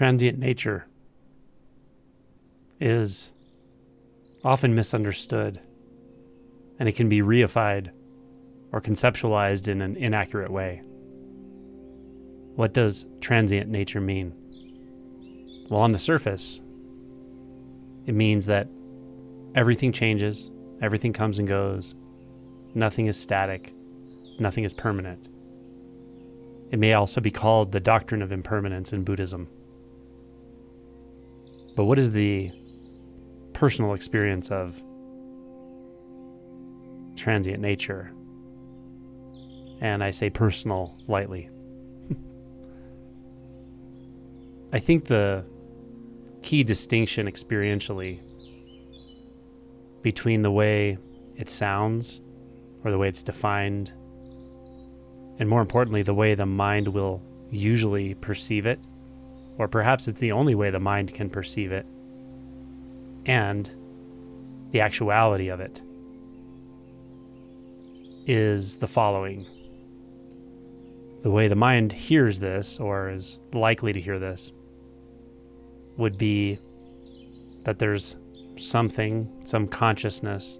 transient nature is often misunderstood, and it can be reified or conceptualized in an inaccurate way. What does transient nature mean? Well, on the surface, it means that everything changes, everything comes and goes, nothing is static, nothing is permanent. It may also be called the doctrine of impermanence in Buddhism. But what is the personal experience of transient nature? And I say personal lightly. I think the key distinction experientially between the way it sounds or the way it's defined, and more importantly, the way the mind will usually perceive it, or perhaps it's the only way the mind can perceive it, and the actuality of it, is the following. The way the mind hears this, or is likely to hear this, would be that there's something, some consciousness,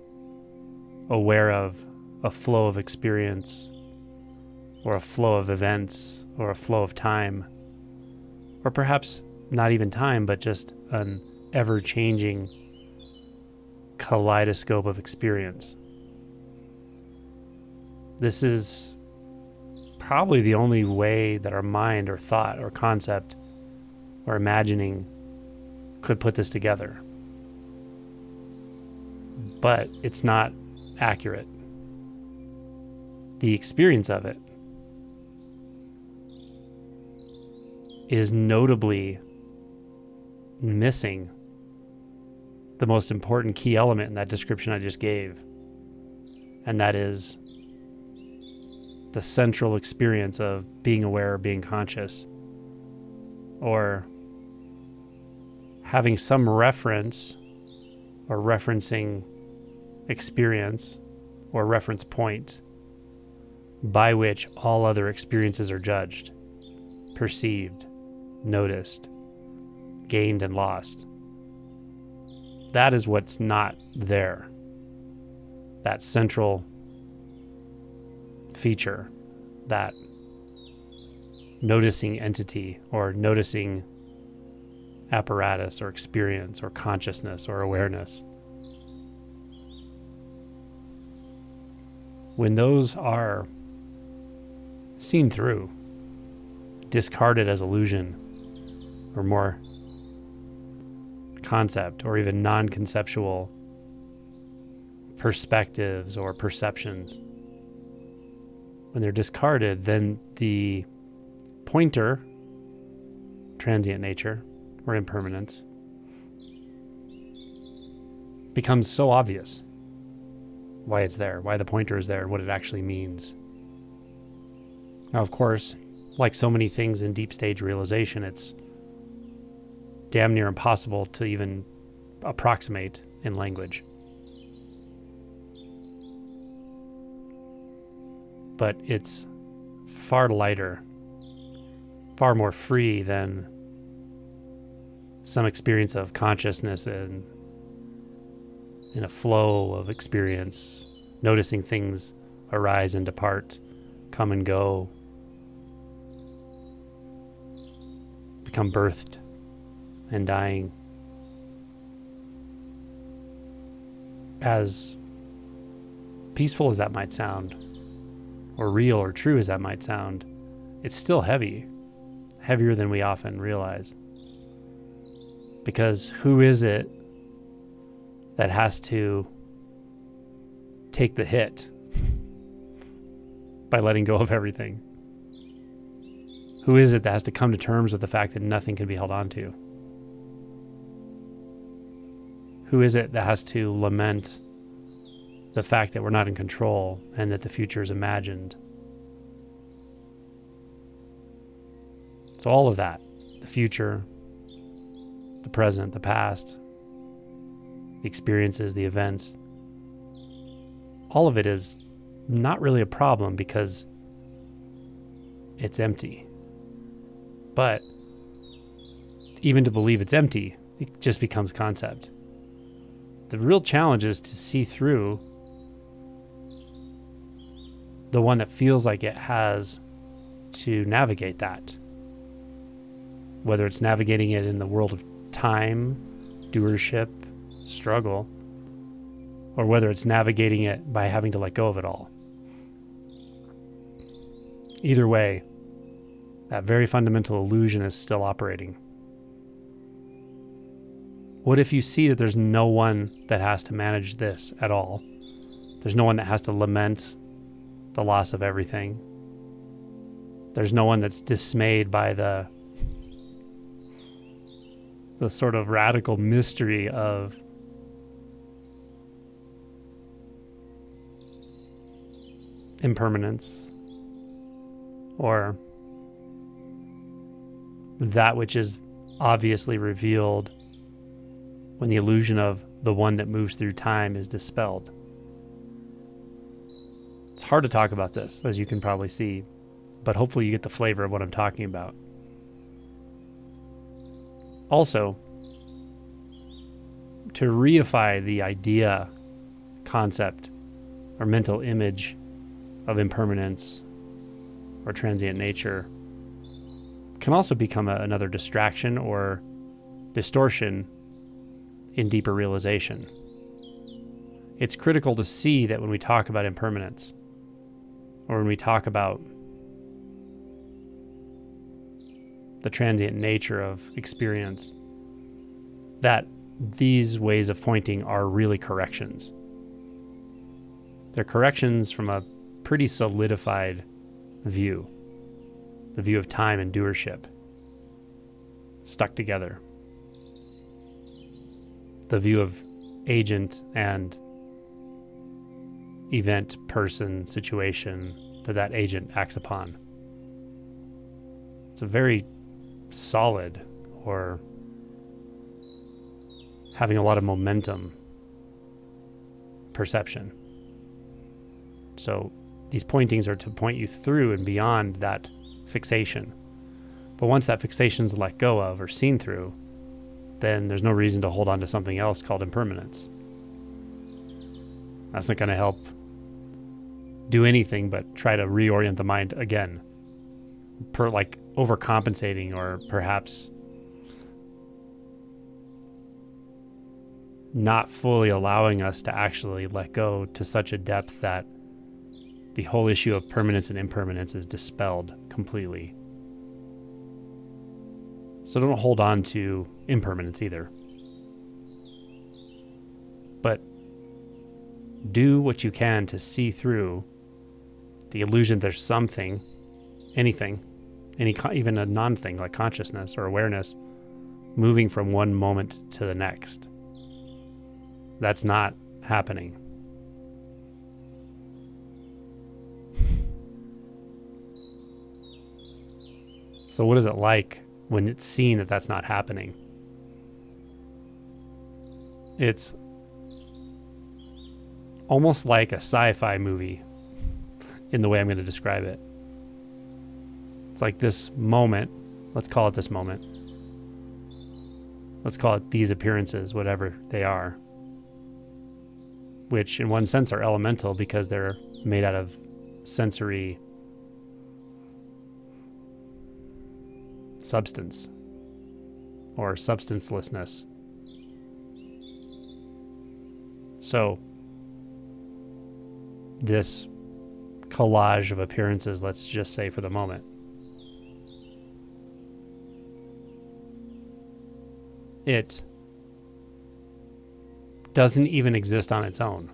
aware of a flow of experience, or a flow of events, or a flow of time, or perhaps not even time, but just an ever-changing kaleidoscope of experience. This is probably the only way that our mind or thought or concept or imagining could put this together. But it's not accurate. The experience of it is notably missing the most important key element in that description I just gave, and that is the central experience of being aware, being conscious, or having some reference or referencing experience or reference point by which all other experiences are judged, perceived, noticed, gained and lost. That is what's not there. That central feature, that noticing entity or noticing apparatus or experience or consciousness or awareness. When those are seen through, discarded as illusion or more concept or even non-conceptual perspectives or perceptions, when they're discarded, then the pointer, transient nature or impermanence, becomes so obvious why it's there, why the pointer is there, and what it actually means. Now, of course, like so many things in deep stage realization, it's damn near impossible to even approximate in language. But it's far lighter, far more free than some experience of consciousness and in a flow of experience, noticing things arise and depart, come and go, become birthed and dying. As peaceful as that might sound, or real or true as that might sound, it's still heavy, heavier than we often realize. Because who is it that has to take the hit by letting go of everything? Who is it that has to come to terms with the fact that nothing can be held on to? Who is it that has to lament the fact that we're not in control and that the future is imagined? So all of that, the future, the present, the past, the experiences, the events, all of it is not really a problem because it's empty. But even to believe it's empty, it just becomes concept. The real challenge is to see through the one that feels like it has to navigate that. Whether it's navigating it in the world of time, doership, struggle, or whether it's navigating it by having to let go of it all. Either way, that very fundamental illusion is still operating. What if you see that there's no one that has to manage this at all? There's no one that has to lament the loss of everything. There's no one that's dismayed by the sort of radical mystery of impermanence, or that which is obviously revealed when the illusion of the one that moves through time is dispelled. It's hard to talk about this, as you can probably see, but hopefully you get the flavor of what I'm talking about. Also, to reify the idea, concept, or mental image of impermanence or transient nature can also become another distraction or distortion in deeper realization. It's critical to see that when we talk about impermanence, or when we talk about the transient nature of experience, that these ways of pointing are really corrections. They're corrections from a pretty solidified view, the view of time and doership, stuck together. The view of agent and event, person, situation that agent acts upon. It's a very solid, or having a lot of momentum perception. So these pointings are to point you through and beyond that fixation. But once that fixation is let go of or seen through, then there's no reason to hold on to something else called impermanence. That's not going to help do anything but try to reorient the mind again, like overcompensating, or perhaps not fully allowing us to actually let go to such a depth that the whole issue of permanence and impermanence is dispelled completely. So don't hold on to impermanence either. But do what you can to see through the illusion there's something, anything, even a non-thing like consciousness or awareness, moving from one moment to the next. That's not happening. So what is it like when it's seen that that's not happening? It's almost like a sci-fi movie in the way I'm going to describe it. It's like this moment, let's call it this moment. Let's call it these appearances, whatever they are, which in one sense are elemental because they're made out of sensory substance or substancelessness. So this collage of appearances, let's just say for the moment, it doesn't even exist on its own.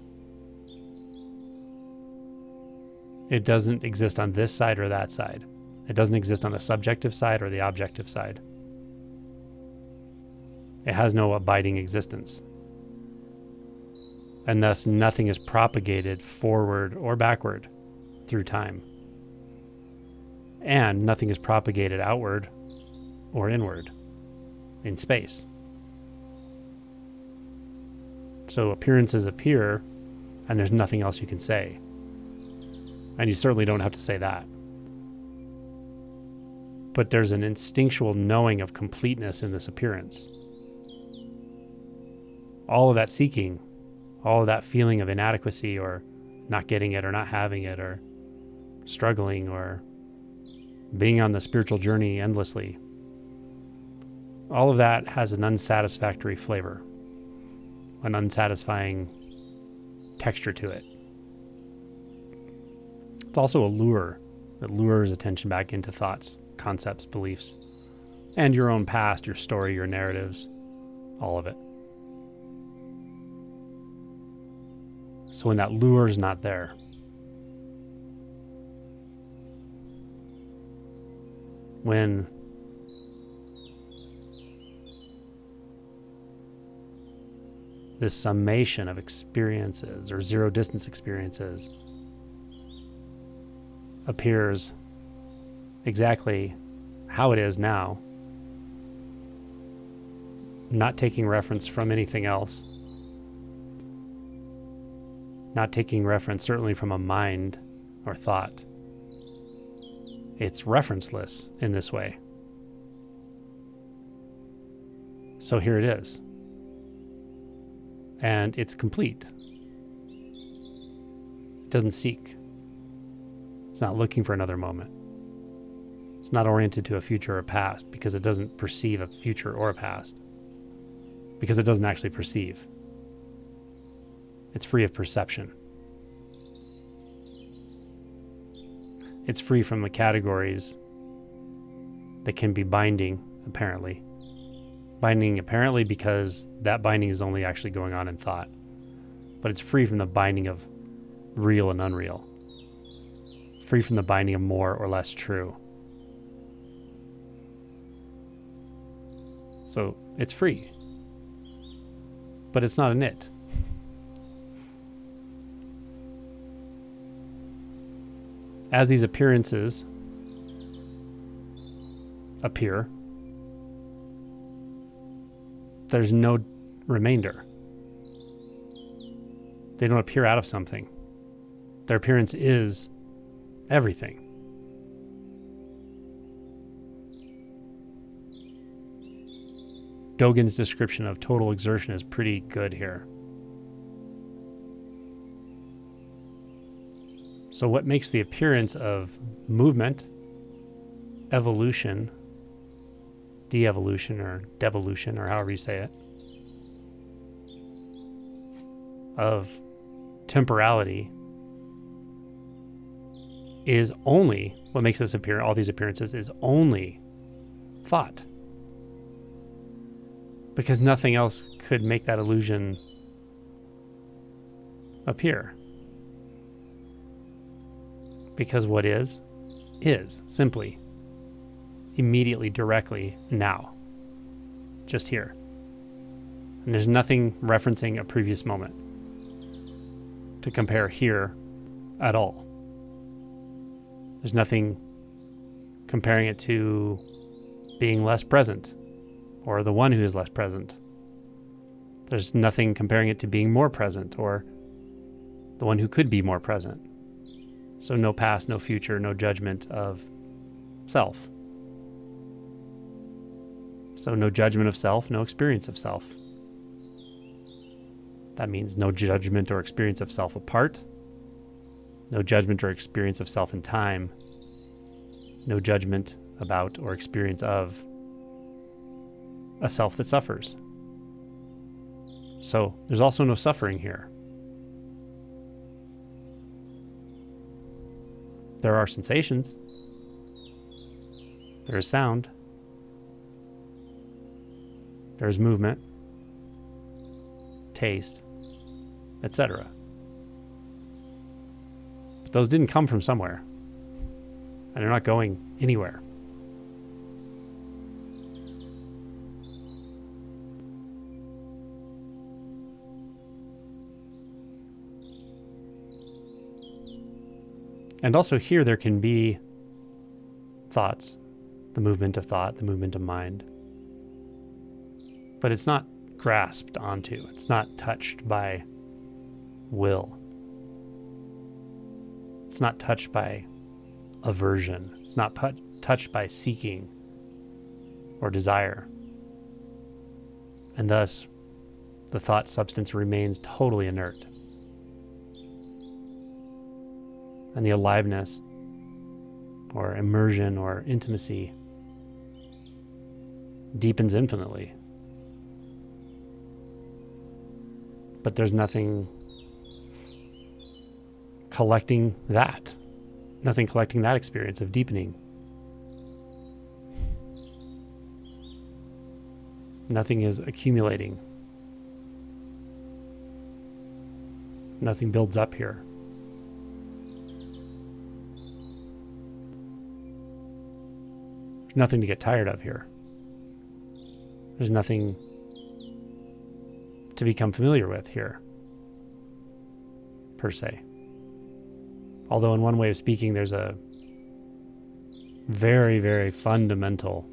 It doesn't exist on this side or that side. It doesn't exist on the subjective side or the objective side. It has no abiding existence. And thus nothing is propagated forward or backward through time. And nothing is propagated outward or inward in space. So appearances appear, and there's nothing else you can say. And you certainly don't have to say that. but there's an instinctual knowing of completeness in this appearance. All of that seeking, all of that feeling of inadequacy or not getting it or not having it or struggling or being on the spiritual journey endlessly, all of that has an unsatisfactory flavor, an unsatisfying texture to it. It's also a lure that lures attention back into thoughts, concepts, beliefs, and your own past, your story, your narratives, all of it. So when that lure is not there, when this summation of experiences or zero distance experiences appears exactly how it is now, not taking reference from anything else, not taking reference certainly from a mind or thought. It's referenceless in this way. So here it is. And it's complete. It doesn't seek. It's not looking for another moment. It's not oriented to a future or a past because it doesn't perceive a future or a past. Because it doesn't actually perceive. It's free of perception. It's free from the categories that can be binding, apparently. Binding apparently because that binding is only actually going on in thought. But it's free from the binding of real and unreal. Free from the binding of more or less true. So it's free. But it's not an it. As these appearances appear, there's no remainder. They don't appear out of something. Their appearance is everything. Dogen's description of total exertion is pretty good here. So what makes the appearance of movement, evolution, de-evolution or devolution or however you say it, of temporality is only, what makes this appear, all these appearances is only thought. Because nothing else could make that illusion appear. Because what is simply, immediately, directly, now. Just here. And there's nothing referencing a previous moment to compare here at all. There's nothing comparing it to being less present or the one who is less present. There's nothing comparing it to being more present or the one who could be more present. So no past, no future, no judgment of self. So no judgment of self, no experience of self. That means no judgment or experience of self apart, no judgment or experience of self in time, no judgment about or experience of a self that suffers. So there's also no suffering here. There are sensations. There is sound. There is movement, taste, etc. But those didn't come from somewhere. And they're not going anywhere. And also here there can be thoughts, the movement of thought, the movement of mind. But it's not grasped onto. It's not touched by will. It's not touched by aversion. It's not touched by seeking or desire. And thus, the thought substance remains totally inert. And the aliveness or immersion or intimacy deepens infinitely. But there's nothing collecting that. Nothing collecting that experience of deepening. Nothing is accumulating. Nothing builds up here. There's nothing to get tired of here. There's nothing to become familiar with here, per se. Although in one way of speaking, there's a very, very fundamental,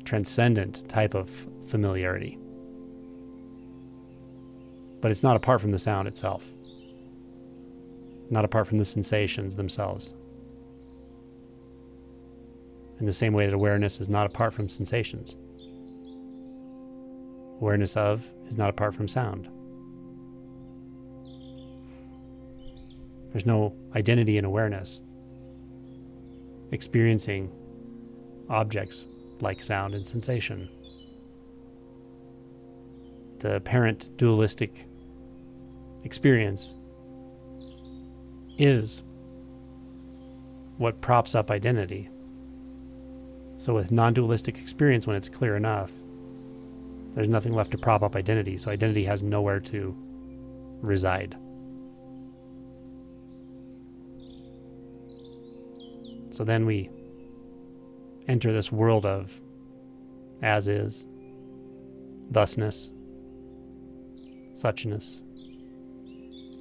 transcendent type of familiarity. But it's not apart from the sound itself, not apart from the sensations themselves. In the same way that awareness is not apart from sensations. Awareness of is not apart from sound. There's no identity in awareness. Experiencing objects like sound and sensation. The apparent dualistic experience is what props up identity. So with non-dualistic experience, when it's clear enough, there's nothing left to prop up identity, so identity has nowhere to reside. So then we enter this world of as is, thusness, suchness,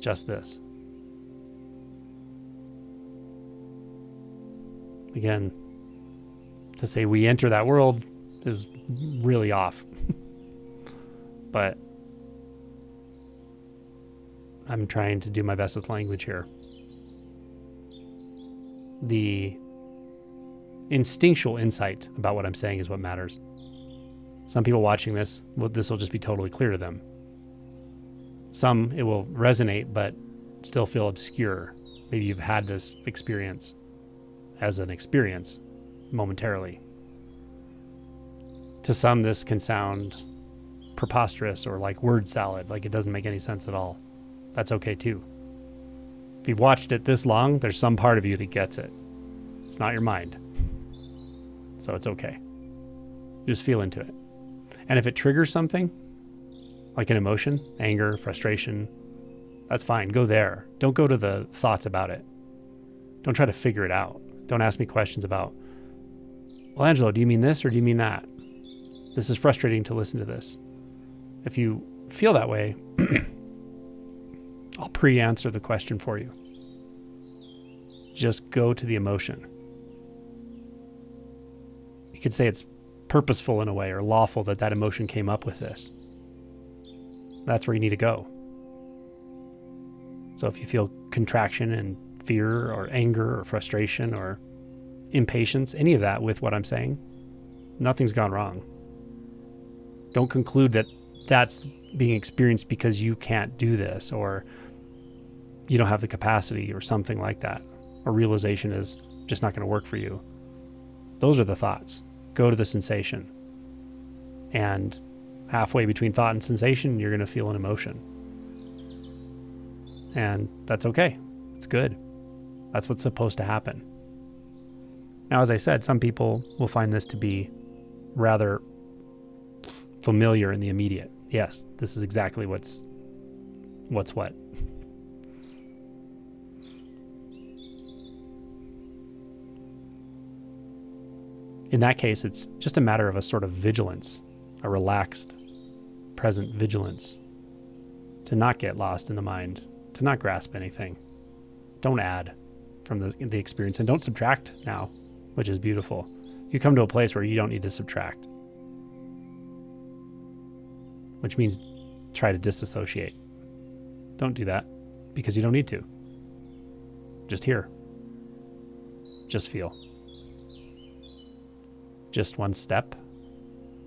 just this. Again, to say we enter that world is really off. But I'm trying to do my best with language here. The instinctual insight about what I'm saying is what matters. Some people watching this, this will just be totally clear to them. Some, it will resonate, but still feel obscure. Maybe you've had this experience as an experience momentarily. To some, this can sound preposterous or like word salad, like it doesn't make any sense at all. That's okay too. If you've watched it this long, there's some part of you that gets it. It's not your mind. So it's okay. Just feel into it. And if it triggers something, like an emotion, anger, frustration, that's fine. Go there. Don't go to the thoughts about it. Don't try to figure it out. Don't ask me questions about, well, Angelo, do you mean this or do you mean that? This is frustrating to listen to this. If you feel that way, I'll pre-answer the question for you. Just go to the emotion. You could say it's purposeful in a way or lawful that that emotion came up with this. That's where you need to go. So if you feel contraction and fear or anger or frustration or impatience, any of that with what I'm saying, nothing's gone wrong. Don't conclude that that's being experienced because you can't do this or you don't have the capacity or something like that. Or realization is just not going to work for you. Those are the thoughts. Go to the sensation. And halfway between thought and sensation, you're going to feel an emotion. And that's okay. It's good. That's what's supposed to happen. Now, as I said, some people will find this to be rather familiar in the immediate. Yes, this is exactly what's what. In that case, it's just a matter of a sort of vigilance, a relaxed, present vigilance, to not get lost in the mind, to not grasp anything. Don't add from the experience, and don't subtract now, which is beautiful. You come to a place where you don't need to subtract, which means try to disassociate. Don't do that because you don't need to. Just hear. Just feel. Just one step.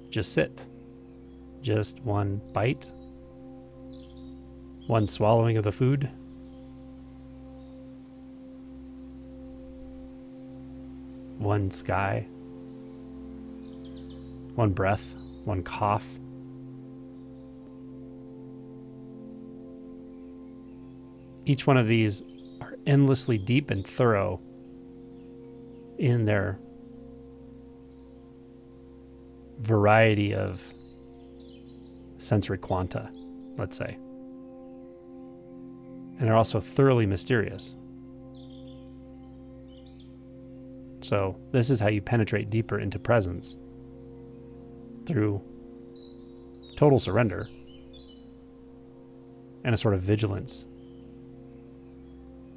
Just sit. Just one bite. One swallowing of the food. One sky. One breath. One cough. Each one of these are endlessly deep and thorough in their variety of sensory quanta, let's say. And they're also thoroughly mysterious. So this is how you penetrate deeper into presence, through total surrender and a sort of vigilance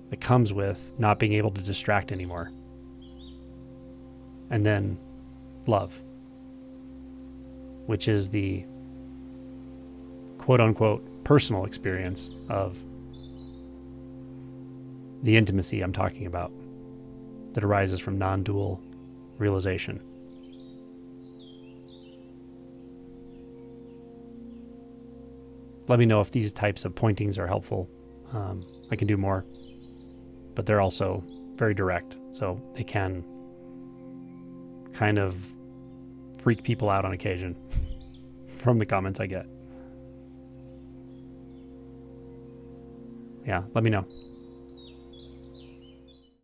that comes with not being able to distract anymore. And then love, which is the quote-unquote personal experience of the intimacy I'm talking about that arises from non-dual realization. Let me know if these types of pointings are helpful. I can do more, but they're also very direct, so they can kind of freak people out on occasion from the comments I get. Yeah, let me know.